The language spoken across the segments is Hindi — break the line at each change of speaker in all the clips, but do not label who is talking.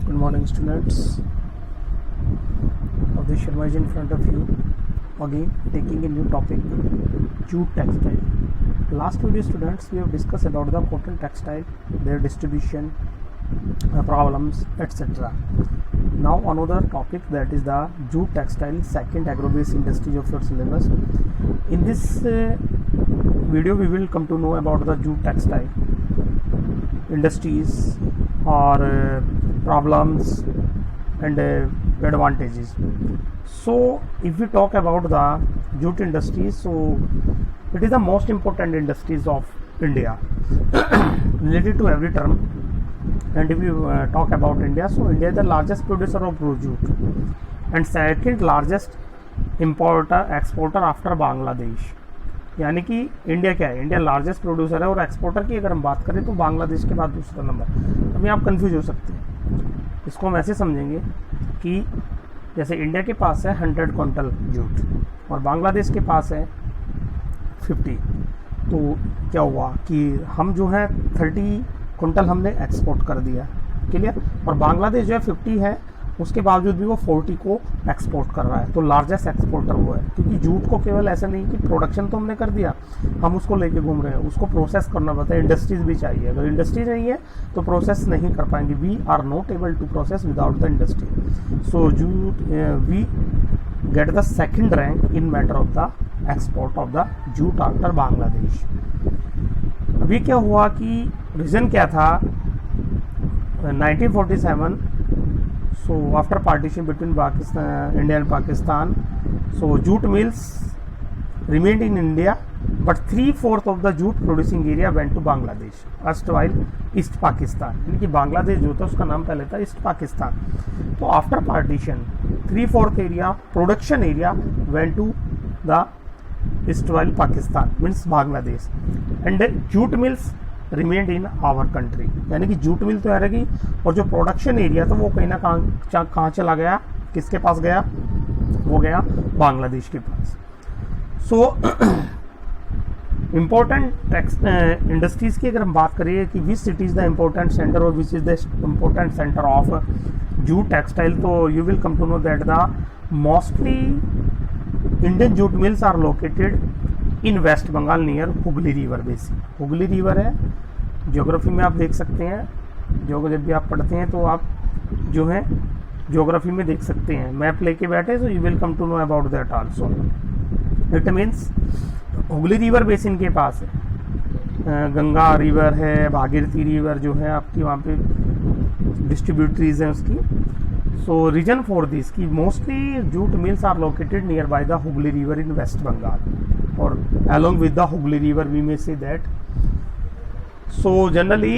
Good morning, students. Of the Sharma is in front of you again, taking a new topic, jute textile. Last video, students, we have discussed about the cotton textile, their distribution, problems, etc. Now another topic, that is the jute textile, second agro-based industries of your syllabus. In this video, we will come to know about the jute textile industries or problems and advantages. So if we talk about the jute industries, so it is the most important industries of India related to every term. And if you talk about India, so India is the largest producer of raw jute and second largest importer exporter after Bangladesh. यानी कि इंडिया क्या है, इंडिया लार्जेस्ट प्रोड्यूसर है और एक्सपोर्टर की अगर हम बात करें तो बांग्लादेश के बाद दूसरा नंबर। अभी आप कंफ्यूज हो सकते हैं, इसको हम ऐसे समझेंगे कि जैसे इंडिया के पास है 100 क्विंटल जूट और बांग्लादेश के पास है 50, तो क्या हुआ कि हम जो है 30 क्विंटल हमने एक्सपोर्ट कर दिया, क्लियर। और बांग्लादेश जो है 50 है, उसके बावजूद भी वो 40 को एक्सपोर्ट कर रहा है, तो लार्जेस्ट एक्सपोर्टर वो है। क्योंकि जूट को केवल ऐसा नहीं कि प्रोडक्शन तो हमने कर दिया, हम उसको लेके घूम रहे हैं, उसको प्रोसेस करना पड़ता है, इंडस्ट्रीज भी चाहिए। अगर इंडस्ट्री नहीं है तो प्रोसेस नहीं कर पाएंगे। We are not able to process without the industry. So jute we get the second rank in matter of the export of the jute after Bangladesh. अभी क्या हुआ कि रीजन क्या था, 1947, so after partition between Pakistan, India and Pakistan, so jute mills remained in India, but 3/4 of the jute producing area went to Bangladesh, erstwhile East Pakistan। यानी कि बांग्लादेश जो था उसका नाम पहले था ईस्ट पाकिस्तान। तो after partition 3/4 area production area went to the erstwhile Pakistan, means Bangladesh, and jute mills remained in our country. यानी कि जूट मिल तो रहेगी और जो प्रोडक्शन एरिया था वो कहीं ना कहाँ चला गया, किसके पास गया, वो गया बांग्लादेश के पास। सो इम्पोर्टेंट इंडस्ट्रीज की अगर हम बात करें कि which city is the important centre और which is the important centre of jute textile, तो you will come to know that the mostly Indian jute mills are located in West Bengal near Hooghly river basin. Hooghly river है, ज्योग्राफी में आप देख सकते हैं, जो जब भी आप पढ़ते हैं तो आप जो है ज्योग्राफी में देख सकते हैं, मैप लेके बैठे, so you will come to know about that also. It means Hooghly river basin के पास है, गंगा रिवर है, भागीरथी रिवर जो है आपकी वहाँ पे डिस्ट्रीब्यूटरीज हैं उसकी। सो रीजन फॉर दिस कि mostly jute mills are located near by the Hooghly river in West Bengal or along with the Hooghly river, we may say that. So generally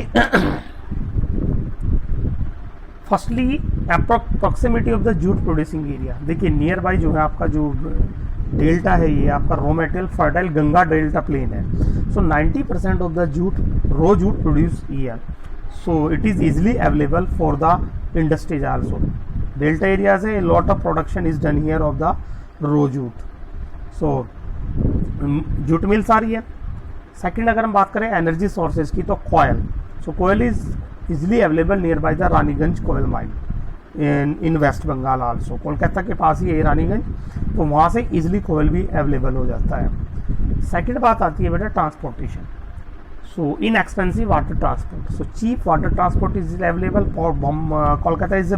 firstly proximity of the jute producing area। देखिए नियर बाई जो है आपका जो डेल्टा है, ये आपका raw material fertile Ganga delta plain है। So 90% of the jute raw jute produce here, so it is easily available for the industries also. Delta areas है, lot of production is done here of the raw jute. So jute mills आ रही है। सेकंड अगर हम बात करें एनर्जी सोर्सेज की, तो coal, so coal is easily available near by the Raniganj coal mine in West Bengal also. Kolkata के पास ही है रानीगंज, तो वहाँ से इजिली कोयल भी अवेलेबल हो जाता है। सेकंड बात आती है बेटा transportation. So in expensive water transport, so cheap water transport is available. Kolkata is a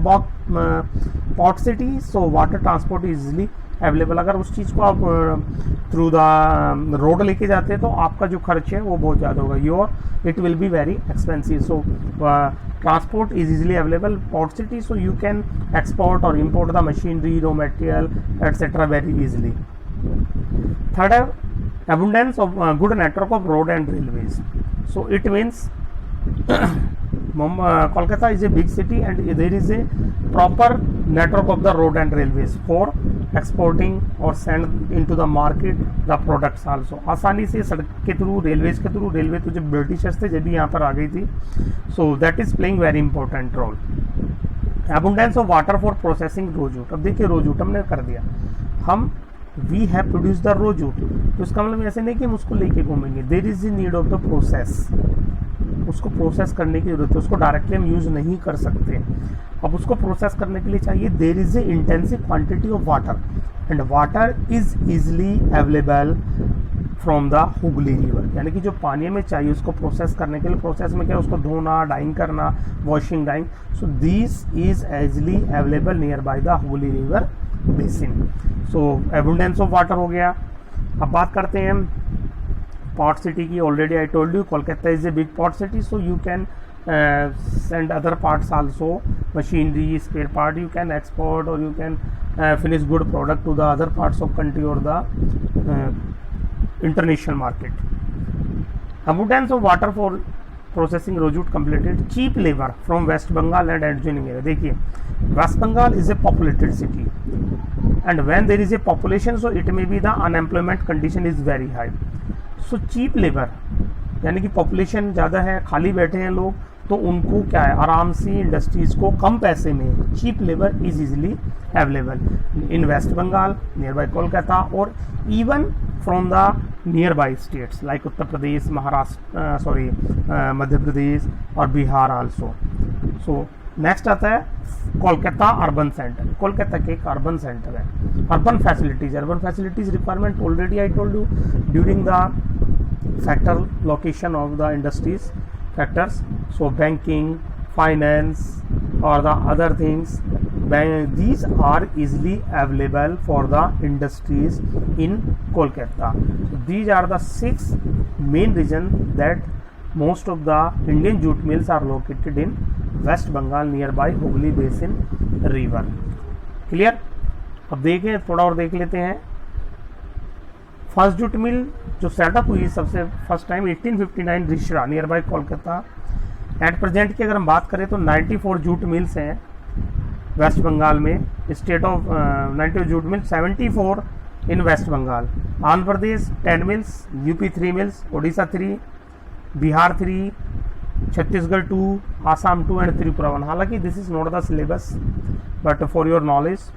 port city, so water transport is easily available. अगर उस चीज़ को आप थ्रू द रोड लेके जाते हैं तो आपका जो खर्च है वो बहुत ज़्यादा होगा, your it will be very expensive. So transport is easily available port city, so you can export or import the machinery, raw material etcetera very easily. Third है abundance of good network of road and railways, so it means Kolkata is a big city and there is a proper network of the road and railways for exporting or send into the market the products also। आसानी से सड़क के थ्रू, रेलवेज के थ्रू, रेलवे तो जब ब्रिटिशर्स थे जब भी यहाँ पर आ गई थी, so that is playing very important role. abundance of water for processing raw jute. अब देखिए रो जूट हमने कर दिया, हम we have produce the raw jute, तो इसका मतलब ऐसे नहीं कि हम उसको लेके घूमेंगे। There is the need of the process, उसको प्रोसेस करने की जरूरत है, उसको डायरेक्टली हम यूज नहीं कर सकते। अब उसको प्रोसेस करने के लिए चाहिए there is a intensive quantity of water and water is easily available from the Hooghly river, यानी कि जो पानी में चाहिए उसको प्रोसेस करने के लिए, प्रोसेस में क्या उसको धोना, डाइंग करना, washing, dyeing, so this is easily available near by the Hooghly river basin. So abundance of water हो गया। अब बात करते हैं पोर्ट सिटी की। Already I told you Kolkata is a big port city, so you can send other parts also, machinery, spare part you can export, or you can finish good product to the other parts of country or the international market. Abundance of water for processing rojute completed. Cheap labor from West Bengal and adjoining area. देखिए West Bengal is a populated city and when there is a population so it may be the unemployment condition is very high. So cheap labor यानी कि पॉपुलेशन ज़्यादा है, खाली बैठे हैं लोग, तो उनको क्या है आराम से इंडस्ट्रीज़ को कम पैसे में cheap labour is easily available in West Bengal near by Kolkata और even from the near by states like Uttar Pradesh, Maharashtra, Madhya Pradesh और बिहार आल्सो। सो नेक्स्ट आता है कोलकाता अर्बन सेंटर। कोलकाता के एक अर्बन सेंटर है। Urban facilities requirement already I told you during the factor location of the industries factors, so banking, finance or the other things, these are easily available for the industries in Kolkata. So these are the 6 main reasons that most of the Indian jute mills are located in West Bengal nearby Hooghly Basin river. Clear? अब देखें, थोड़ा और देख लेते हैं। फर्स्ट जूट मिल जो सेटअप हुई सबसे first time 1859 Rishra near by Kolkata. At present की अगर हम बात करें तो 94 जूट मिल्स हैं वेस्ट बंगाल में। State of 90 jute mill 74 in West Bengal. Andhra Pradesh 10 mills, UP 3 mills, Orissa 3, Bihar 3, Chhattisgarh 2, Assam 2 and Tripura 1। हालांकि this is not the syllabus but for your knowledge.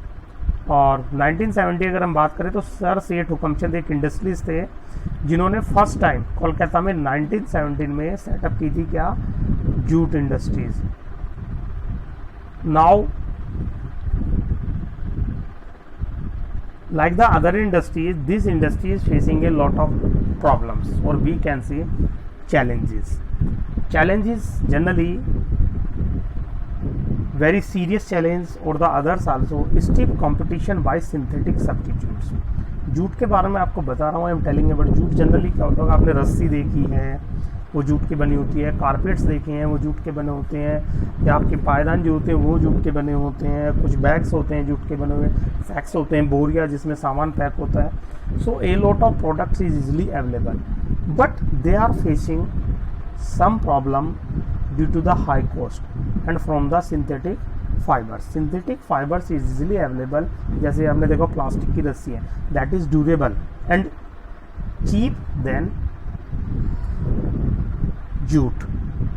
और 1970 अगर हम बात करें तो सर सेठ हुकमचंद एक इंडस्ट्रीज थे जिन्होंने फर्स्ट टाइम कोलकाता में 1917 में सेटअप की थी क्या, jute industries. Now like the other industries this industry is facing a lot of problems और we can see challenges generally very serious challenge or the others also stiff competition by synthetic substitutes। Jute के बारे में आपको बता रहा हूँ, I am telling about jute. Generally क्या होता है, आपने रस्सी देखी है वो जूट की बनी होती है, कारपेट्स देखे हैं वो जूट के बने होते हैं, या आपके पायदान जो होते हैं वो जूट के बने होते हैं, कुछ बैग्स होते हैं जूट के बने हुए, सैक्स होते हैं, बोरिया जिसमें सामान पैक होता है। So a lot of products is easily available but they are facing some problem due to the high cost and from the synthetic fibers is easily available। जैसे आपने देखो प्लास्टिक की रस्सी है, that is durable and cheap than jute।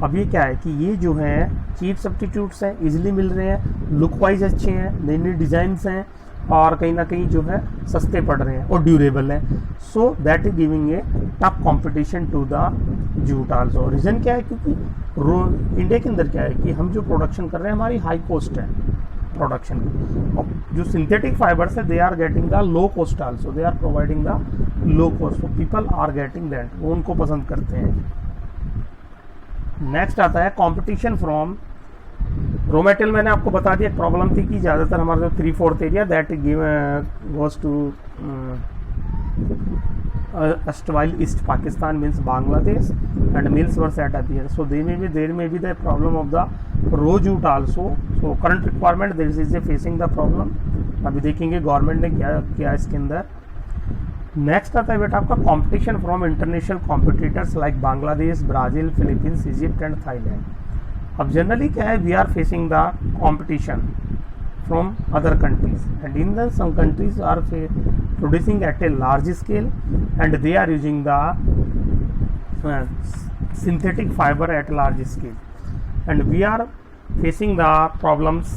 अब ये क्या है कि ये जो है चीप सब्स्टिट्यूट्स हैं, इजीली मिल रहे हैं, लुक वाइज अच्छे हैं, नई नई डिजाइंस हैं और कहीं ना कहीं जो है सस्ते पड़ रहे हैं और ड्यूरेबल हैं। So that is giving a tough competition to the jute also. Reason क्या है, क्योंकि इंडिया के अंदर क्या है कि हम जो प्रोडक्शन कर रहे हैं हमारी हाई कॉस्ट है प्रोडक्शन की, और जो सिंथेटिक फाइबर्स है they are getting the low cost also, they are providing the low cost, so people are getting that, वो उनको पसंद करते हैं। नेक्स्ट आता है कंपटीशन फ्रॉम रॉ मटेरियल। मैंने आपको बता दिया प्रॉब्लम थी कि ज़्यादातर हमारा जो 3/4 area that goes to erstwhile East Pakistan means Bangladesh and mills were set up here, so there may be the problem of the raw jute also। so current requirement this is facing the problem। अभी देखेंगे गवर्नमेंट ने क्या किया इसके अंदर। नेक्स्ट आता है बेटा आपका competition from international competitors like Bangladesh, Brazil, Philippines, Egypt and Thailand. अब जनरली क्या है, we are facing the competition from other countries and in the some countries are producing at a large scale and they are using the synthetic fiber at large scale and we are facing the problems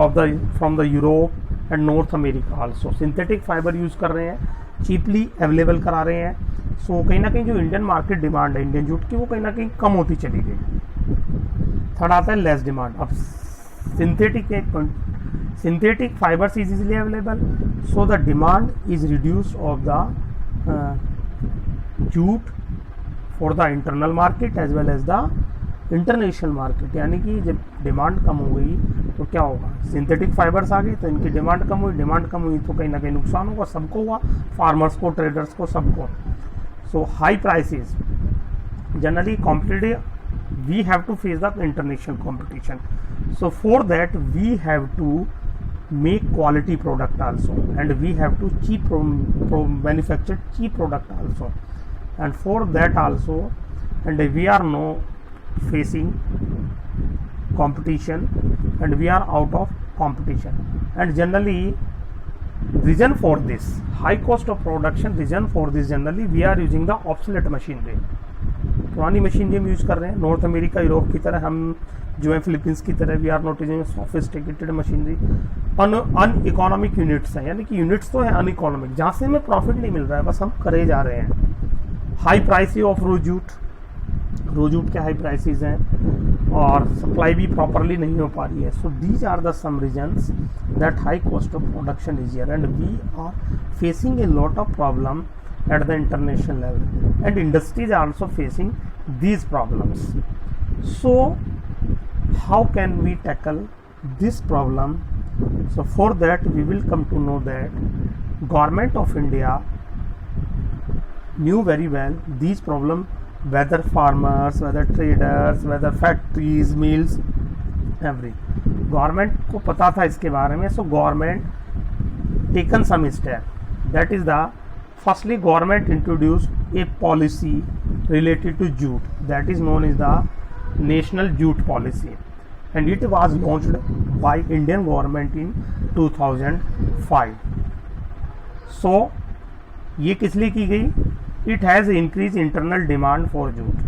of the from the Europe and North America also। synthetic fiber use कर रहे हैं, cheaply available करा रहे हैं, so कहीं ना कहीं जो इंडियन मार्केट डिमांड है इंडियन जूट की वो कहीं ना कहीं कम होती चली गई। थर्ड आता है लेस डिमांड। अब synthetic fibers is easily available, so the demand is reduced of the jute for the internal market as well as the international market. यानी कि जब डिमांड कम हो गई तो क्या होगा, सिंथेटिक फाइबर्स आ गए तो इनकी डिमांड कम हुई, डिमांड कम हुई तो कहीं ना कहीं नुकसान होगा, सबको हुआ, फार्मर्स को, ट्रेडर्स को, सबको। So high prices generally competitive, we have to face the international competition, so for that we have to make quality product also, and we have to manufacture cheap product also, and for that also, and we are now facing competition and we are out of competition, and generally reason for this high cost of production, reason for this generally we are using the obsolete machinery, पुरानी मशीनरी हम यूज़ कर रहे हैं। नॉर्थ अमेरिका, यूरोप की तरह हम जो है, फिलीपींस की तरह we are not using sophisticated machinery. Uneconomic units हैं, यानी कि यूनिट्स तो है अन इकोनॉमिक, जहाँ से हमें प्रॉफिट नहीं मिल रहा है, बस हम करे जा रहे हैं। हाई प्राइस ऑफ रोजूट के हाई प्राइसेस हैं और सप्लाई भी प्रॉपरली नहीं हो पा रही है। So these are the some reasons that high cost of production is here and we are facing a lot of problem at the international level, and industries are also facing these problems. So how can we tackle this problem? So for that we will come to know that government of India knew very well these problems, whether farmers, whether traders, whether factories, mills, every government को पता था इसके बारे में। So government taken some step, that is the firstly government introduced a policy related to jute, that is known as the national jute policy, and it was launched by Indian government in 2005. so ये किस लिए की गई? it has increased internal demand for jute,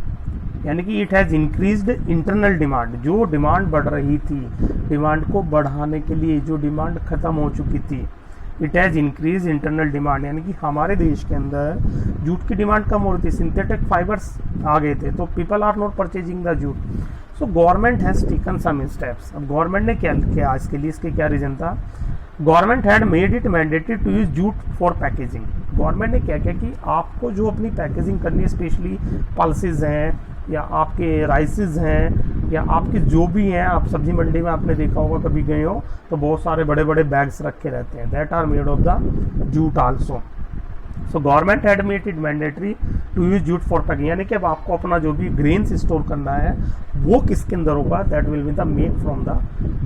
यानी कि it has increased internal demand, जो डिमांड बढ़ रही थी, डिमांड को बढ़ाने के लिए, जो डिमांड खत्म हो चुकी थी, it has increase internal demand, यानी कि हमारे देश के अंदर जूट की डिमांड कम हो रही थी, सिंथेटिक फाइबर्स आ गए थे, तो people are not purchasing the jute. So government has taken some steps. अब गवर्नमेंट ने क्या किया इसके लिए, इसके क्या रीज़न था? Government had made it mandatory to use jute for packaging. Government ने क्या किया कि आपको जो अपनी पैकेजिंग करनी है, स्पेशली पल्सेज हैं या आपके राइसेस हैं या आपके जो भी हैं, आप सब्जी मंडी में आपने देखा होगा, कभी गए हो तो बहुत सारे बड़े बड़े बैग्स रखे रहते हैं, that are made of the jute also. So government had made it mandatory to use jute for packing, यानी कि अब आपको अपना जो भी ग्रेन्स स्टोर करना है वो किसके अंदर होगा? That will be the make from the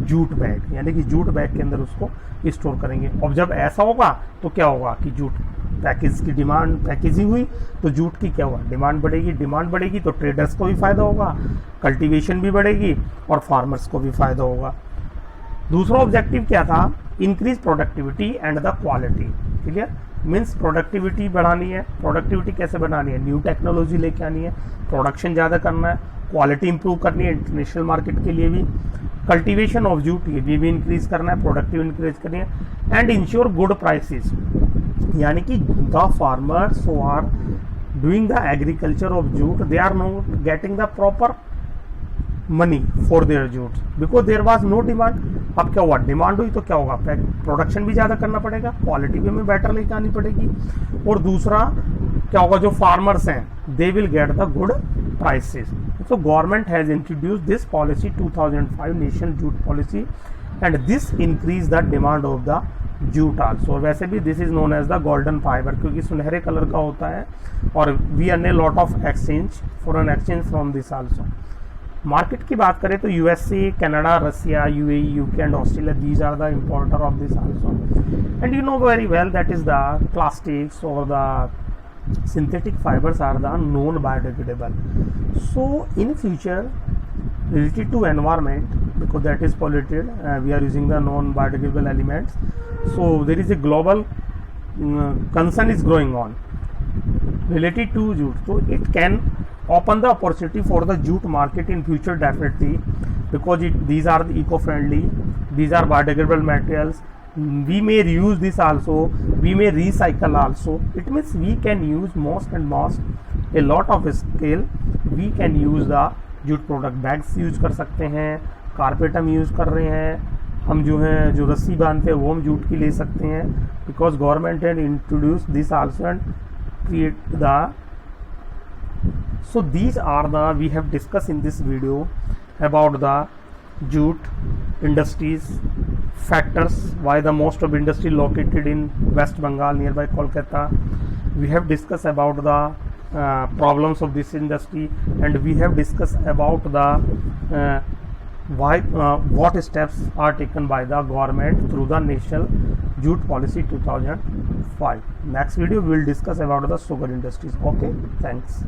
jute bag, यानी कि जूट बैग के अंदर उसको स्टोर करेंगे। और जब ऐसा होगा तो क्या होगा कि जूट पैकेज की डिमांड, पैकेजिंग हुई तो जूट की क्या हुआ? डिमांड बढ़ेगी, डिमांड बढ़ेगी तो ट्रेडर्स को भी फ़ायदा होगा, कल्टीवेशन भी बढ़ेगी और फार्मर्स को भी फ़ायदा होगा। दूसरा ऑब्जेक्टिव क्या था? Increase productivity and the quality. Clear? Means productivity बढ़ानी है। प्रोडक्टिविटी कैसे बढ़ानी है? न्यू टेक्नोलॉजी लेके आनी है, प्रोडक्शन ज़्यादा करना है, क्वालिटी इंप्रूव करनी है इंटरनेशनल मार्केट के लिए भी, कल्टीवेशन ऑफ जूट ये भी इंक्रीज करना है, प्रोडक्टिव इंक्रीज करनी है, एंड इंश्योर गुड प्राइसेस, यानी कि the farmers who are doing the agriculture of jute they are not getting the proper money for their jute because there was no demand. अब क्या हुआ? डिमांड हुई तो क्या होगा? प्रोडक्शन भी ज़्यादा करना पड़ेगा, क्वालिटी भी हमें बेटर लेके आनी पड़ेगी, और दूसरा क्या होगा? जो फार्मर्स हैं they will get the good prices. So government has introduce this policy 2005 national jute policy and this increase the demand of the jute also. वैसे भी this is known as the golden fibre, क्योंकि सुनहरे कलर का होता है, और we earn a lot of exchange, foreign exchange from this also. Market की बात करें तो USA, Canada, Russia, UAE, UK and Australia, these are the importer of this also, and you know very well that is the plastics और the synthetic fibers are the non biodegradable. So in future related to environment, because that is polluted, we are using the non biodegradable elements, so there is a global concern is growing on related to jute. So it can open the opportunity for the jute market in future definitely, because these are the eco-friendly, these are biodegradable materials. We may reuse this also, we may recycle also. It means we can use most a lot of scale. We can use the jute product bags use कर सकते हैं, कारपेट हम यूज़ कर रहे हैं, हम जो है जो रस्सी बांधते हैं वो हम जूट की ले सकते हैं, because government had introduce this also and create the. So these are the we have discussed in this video about the jute industries, factors why the most of industry located in West Bengal nearby Kolkata. We have discussed about the problems of this industry, and we have discussed about the what steps are taken by the government through the National Jute Policy 2005. Next video we will discuss about the sugar industries. Okay, thanks.